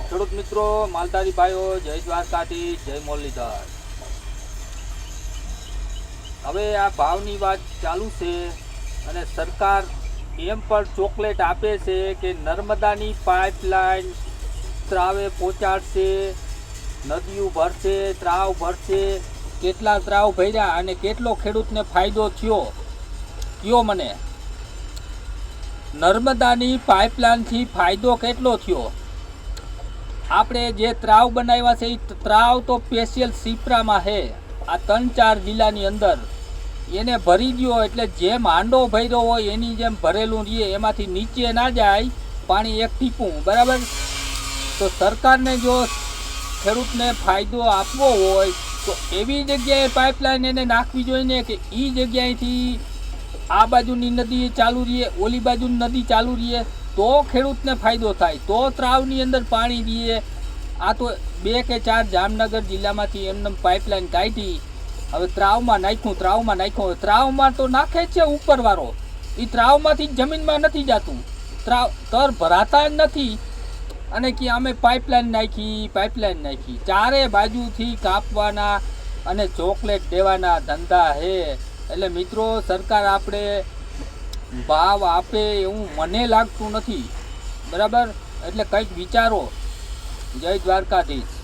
ખેડૂત મિત્રો, માલધારી ભાઈઓ, જય દ્વારકાધીશ, જય મુરલીધર। હવે આ ભાવની વાત ચાલુ છે અને સરકાર એમ પણ ચોકલેટ આપે છે કે નર્મદાની પાઇપલાઇન ત્રાવે પહોંચાડશે, નદીઓ ભરશે, ત્રાવ ભરશે। કેટલા ત્રાવ ભર્યા અને કેટલો ખેડૂતને ફાયદો થયો કયો મને? નર્મદાની પાઇપલાઇનથી ફાયદો કેટલો થયો? આપણે જે ત્રાવ બનાવ્યા છે એ ત્રાવ તો સ્પેશિયલ સિપ્રામાં છે, આ 3-4 જિલ્લાની અંદર એને ભરી દો એટલે જેમ હાંડો ભર્યો હોય એની જેમ ભરેલું રહીએ, એમાંથી નીચે ના જાય પાણી એક ટીપું, બરાબર? તો સરકારને જો ખેડૂતને ફાયદો આપવો હોય તો એવી જગ્યાએ પાઇપલાઇન એને નાખવી જોઈએ ને કે એ જગ્યાએથી આ બાજુની નદી ચાલુ રહીએ, ઓલી બાજુની નદી ચાલુ રહીએ, તો ખેડૂતને ફાયદો થાય, તો ત્રાવની અંદર પાણી દઈએ। આ તો 2 કે 4 જામનગર જિલ્લામાંથી એમને પાઇપલાઇન કાઢી, હવે ત્રાવમાં નાખ્યું, ત્રાવમાં તો નાખે જ છે ઉપરવાળો, એ ત્રાવમાંથી જમીનમાં નથી જતું, તર ભરાતા જ નથી। અને કે અમે પાઇપલાઇન નાખી, ચારે બાજુથી કાપવાના અને ચોકલેટ દેવાના ધંધા હે। એટલે મિત્રો, સરકાર આપણે ભાવ આપે એવું મને લાગતું નથી, બરાબર? એટલે કંઈક વિચારો। જય દ્વારકાધીશ।